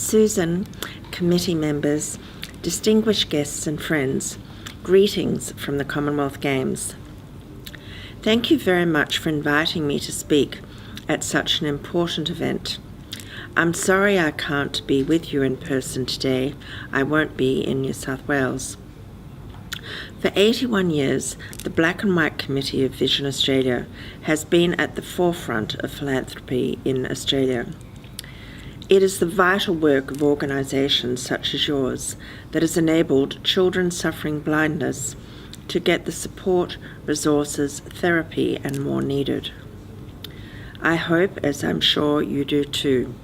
Susan, committee members, distinguished guests and friends, greetings from the Commonwealth Games. Thank you very much for inviting me to speak at such an important event. I'm sorry I can't be with you in person today. I won't be in New South Wales. For 81 years, the Black and White Committee of Vision Australia has been at the forefront of philanthropy in Australia. It is the vital work of organisations such as yours that has enabled children suffering blindness to get the support, resources, therapy and more needed. I hope, as I'm sure you do too,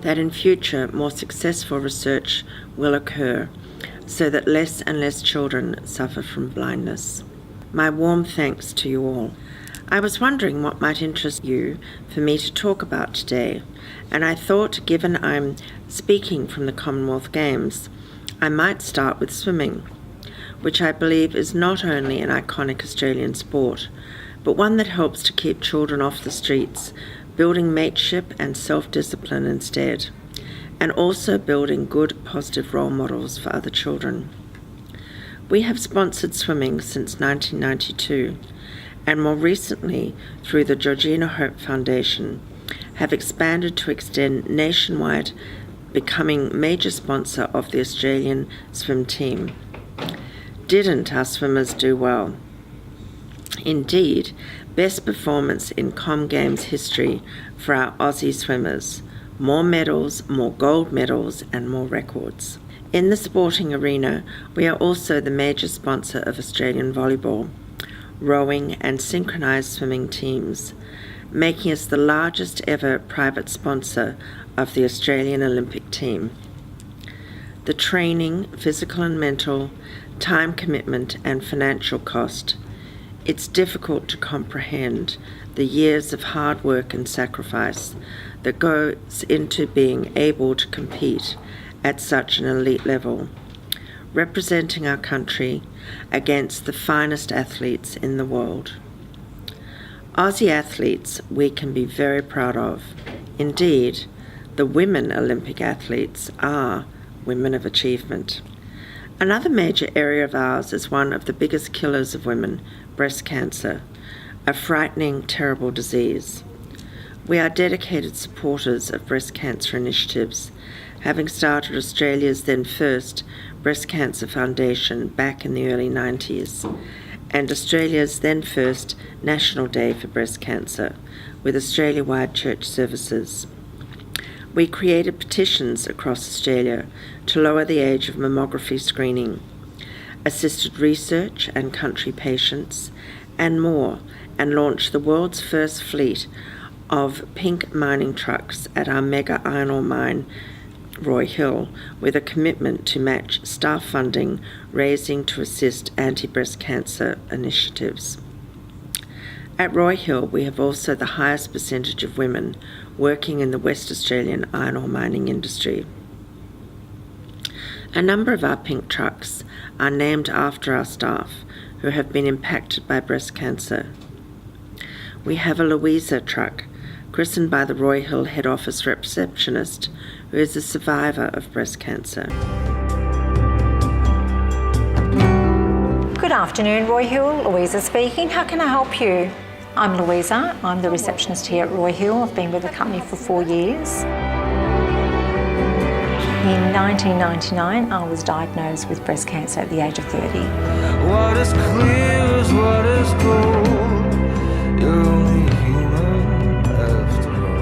that in future more successful research will occur so that less and less children suffer from blindness. My warm thanks to you all. I was wondering what might interest you for me to talk about today, and I thought, given I'm speaking from the Commonwealth Games, I might start with swimming, which I believe is not only an iconic Australian sport, but one that helps to keep children off the streets, building mateship and self-discipline instead, and also building good, positive role models for other children. We have sponsored swimming since 1992, and more recently, through the Gina Rinehart Foundation, have expanded to extend nationwide, becoming major sponsor of the Australian swim team. Didn't our swimmers do well? Indeed, best performance in Com Games history for our Aussie swimmers. More medals, more gold medals, and more records. In the sporting arena, we are also the major sponsor of Australian volleyball, rowing, and synchronised swimming teams, making us the largest ever private sponsor of the Australian Olympic team. The training, physical and mental, time commitment, and financial cost. It's difficult to comprehend the years of hard work and sacrifice that goes into being able to compete at such an elite level, representing our country against the finest athletes in the world. Aussie athletes we can be very proud of. Indeed, the women Olympic athletes are women of achievement. Another major area of ours is one of the biggest killers of women, breast cancer, a frightening, terrible disease. We are dedicated supporters of breast cancer initiatives, having started Australia's then first Breast Cancer Foundation back in the early 90s, and Australia's then first National Day for Breast Cancer, with Australia-wide church services. We created petitions across Australia to lower the age of mammography screening, assisted research and country patients, and more, and launched the world's first fleet of pink mining trucks at our mega iron ore mine, Roy Hill, with a commitment to match staff funding raising to assist anti-breast cancer initiatives. At Roy Hill, we have also the highest percentage of women working in the West Australian iron ore mining industry. A number of our pink trucks are named after our staff who have been impacted by breast cancer. We have a Louisa truck, christened by the Roy Hill head office receptionist, who is a survivor of breast cancer. Good afternoon, Roy Hill. Louisa speaking. How can I help you? I'm Louisa. I'm the receptionist here at Roy Hill. I've been with the company for 4 years. In 1999, I was diagnosed with breast cancer at the age of 30. What is clear is what is gold. You're only human after all.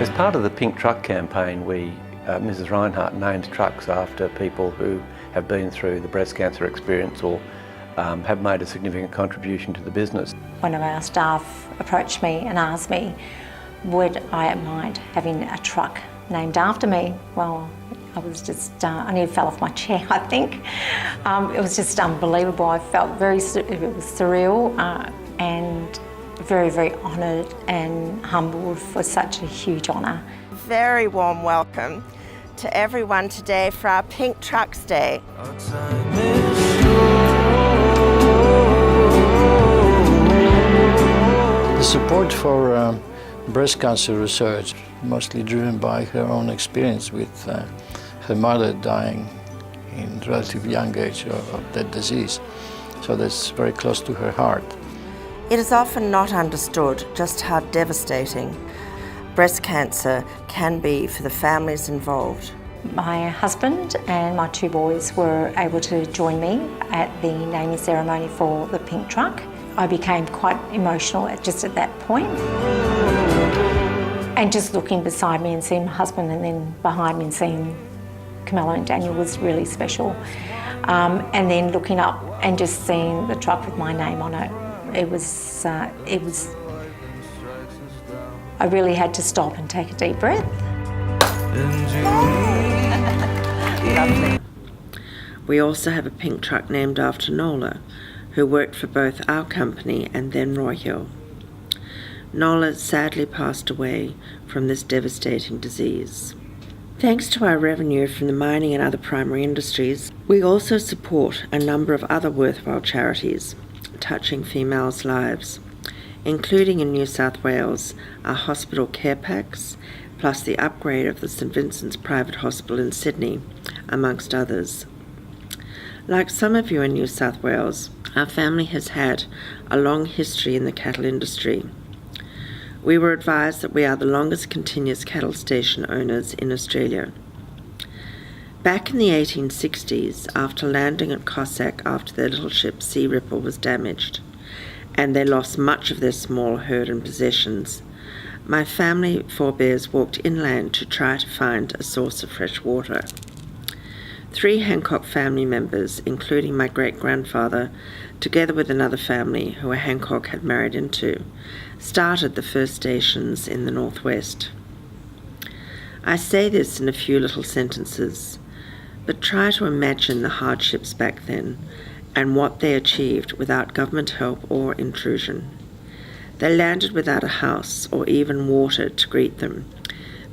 As part of the Pink Truck campaign, Mrs. Rinehart named trucks after people who have been through the breast cancer experience or have made a significant contribution to the business. One of our staff approached me and asked me, would I mind having a truck named after me? Well, I was just, I nearly fell off my chair, I think. It was just unbelievable. I felt it was surreal and very, very honoured and humbled for such a huge honour. Very warm welcome to everyone today for our Pink Trucks Day. Our time is short. The support for breast cancer research, mostly driven by her own experience with her mother dying in relatively young age of that disease. So that's very close to her heart. It is often not understood just how devastating breast cancer can be for the families involved. My husband and my 2 boys were able to join me at the naming ceremony for the pink truck. I became quite emotional just at that point. And just looking beside me and seeing my husband, and then behind me and seeing Camilla and Daniel was really special. And then looking up and just seeing the truck with my name on it, it was, I really had to stop and take a deep breath. We also have a pink truck named after Nola, who worked for both our company and then Roy Hill. Nola sadly passed away from this devastating disease. Thanks to our revenue from the mining and other primary industries, we also support a number of other worthwhile charities touching females' lives, including in New South Wales our hospital care packs, plus the upgrade of the St Vincent's Private Hospital in Sydney, amongst others. Like some of you in New South Wales, our family has had a long history in the cattle industry. We were advised that we are the longest continuous cattle station owners in Australia. Back in the 1860s, after landing at Cossack after their little ship Sea Ripple was damaged, and they lost much of their small herd and possessions, my family forebears walked inland to try to find a source of fresh water. 3 Hancock family members, including my great-grandfather, together with another family who a Hancock had married into, started the first stations in the northwest. I say this in a few little sentences, but try to imagine the hardships back then and what they achieved without government help or intrusion. They landed without a house or even water to greet them,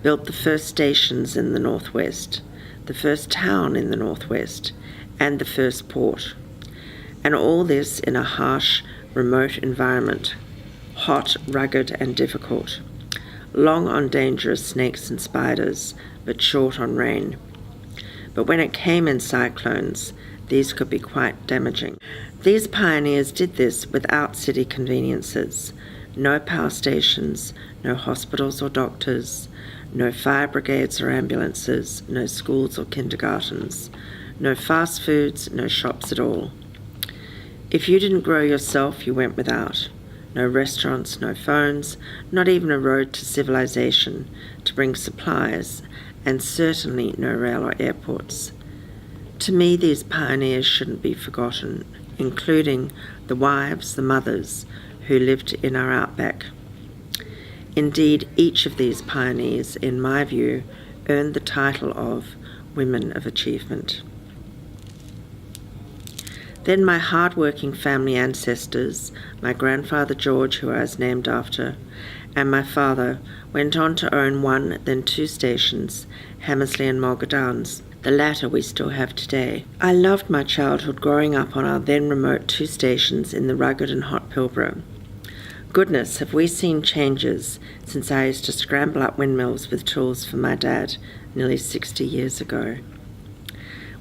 built the first stations in the northwest, the first town in the northwest, and the first port. And all this in a harsh, remote environment, hot, rugged, and difficult, long on dangerous snakes and spiders, but short on rain. But when it came in cyclones, these could be quite damaging. These pioneers did this without city conveniences. No power stations, no hospitals or doctors, no fire brigades or ambulances, no schools or kindergartens, no fast foods, no shops at all. If you didn't grow yourself, you went without. No restaurants, no phones, not even a road to civilization to bring supplies, and certainly no rail or airports. To me, these pioneers shouldn't be forgotten, including the wives, the mothers, who lived in our outback. Indeed, each of these pioneers, in my view, earned the title of Women of Achievement. Then my hard-working family ancestors, my grandfather George, who I was named after, and my father, went on to own 1, then 2 stations, Hammersley and Mulga Downs. The latter we still have today. I loved my childhood growing up on our then remote 2 stations in the rugged and hot Pilbara. Goodness, have we seen changes since I used to scramble up windmills with tools for my dad nearly 60 years ago.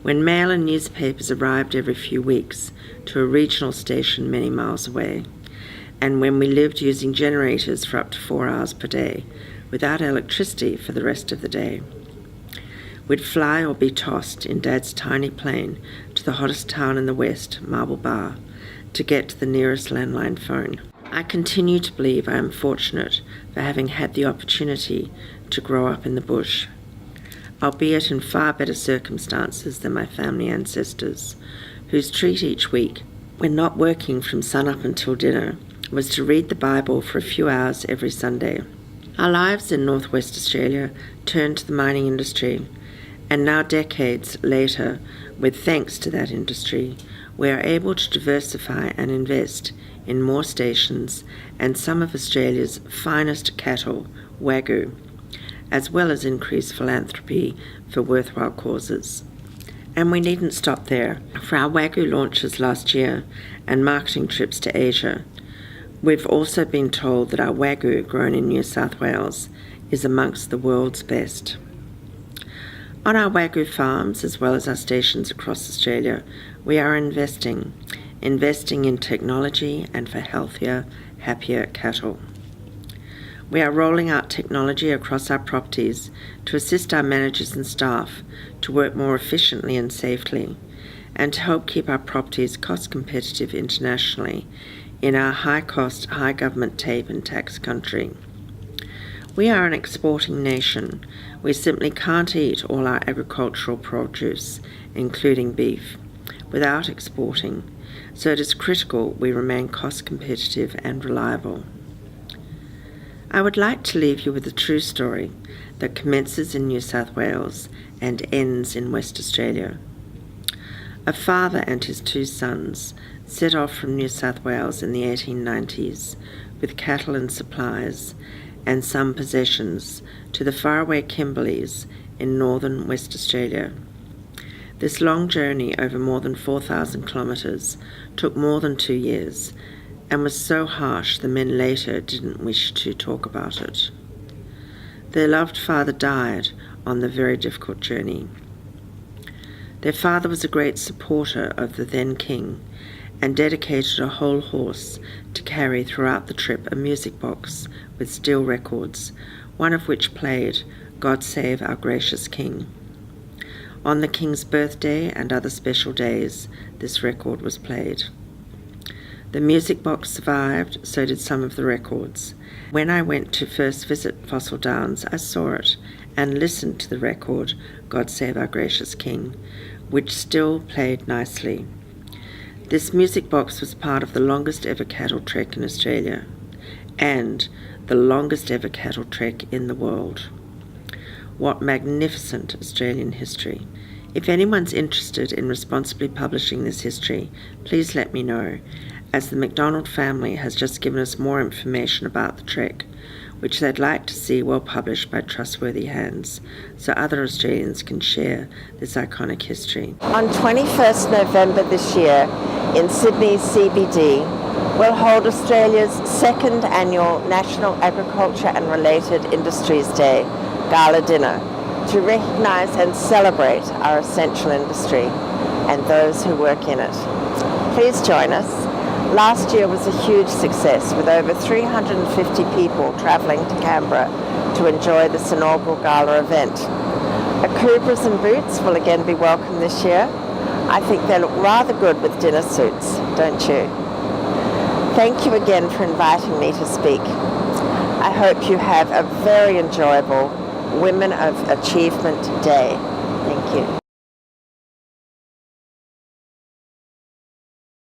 When mail and newspapers arrived every few weeks to a regional station many miles away, and when we lived using generators for up to 4 hours per day, without electricity for the rest of the day. We'd fly or be tossed in Dad's tiny plane to the hottest town in the west, Marble Bar, to get to the nearest landline phone. I continue to believe I am fortunate for having had the opportunity to grow up in the bush, albeit in far better circumstances than my family ancestors, whose treat each week, when not working from sun-up until dinner, was to read the Bible for a few hours every Sunday. Our lives in Northwest Australia turned to the mining industry, and now decades later, with thanks to that industry, we are able to diversify and invest in more stations and some of Australia's finest cattle, Wagyu, as well as increase philanthropy for worthwhile causes. And we needn't stop there. For our Wagyu launches last year and marketing trips to Asia, we've also been told that our Wagyu grown in New South Wales is amongst the world's best. On our Wagyu farms, as well as our stations across Australia, we are investing in technology and for healthier, happier cattle. We are rolling out technology across our properties to assist our managers and staff to work more efficiently and safely, and to help keep our properties cost competitive internationally in our high-cost, high-government tape and tax country. We are an exporting nation. We simply can't eat all our agricultural produce, including beef, without exporting, so it is critical we remain cost competitive and reliable. I would like to leave you with a true story that commences in New South Wales and ends in West Australia. A father and his 2 sons set off from New South Wales in the 1890s with cattle and supplies and some possessions to the faraway Kimberleys in northern West Australia. This long journey over more than 4,000 kilometres took more than 2 years and was so harsh the men later didn't wish to talk about it. Their loved father died on the very difficult journey. Their father was a great supporter of the then king and dedicated a whole horse to carry throughout the trip a music box with steel records, one of which played God Save Our Gracious King. On the king's birthday and other special days, this record was played. The music box survived, so did some of the records. When I went to first visit Fossil Downs, I saw it and listened to the record, God Save Our Gracious King, which still played nicely. This music box was part of the longest ever cattle trek in Australia and the longest ever cattle trek in the world. What magnificent Australian history. If anyone's interested in responsibly publishing this history, please let me know, as the McDonald family has just given us more information about the trek, which they'd like to see well published by trustworthy hands, so other Australians can share this iconic history. On 21st November this year, in Sydney's CBD, we'll hold Australia's 2nd annual National Agriculture and Related Industries Day Gala Dinner to recognise and celebrate our essential industry and those who work in it. Please join us. Last year was a huge success, with over 350 people travelling to Canberra to enjoy this inaugural gala event. Akubras and boots will again be welcome this year. I think they look rather good with dinner suits, don't you? Thank you again for inviting me to speak. I hope you have a very enjoyable Women of Achievement Day. Thank you.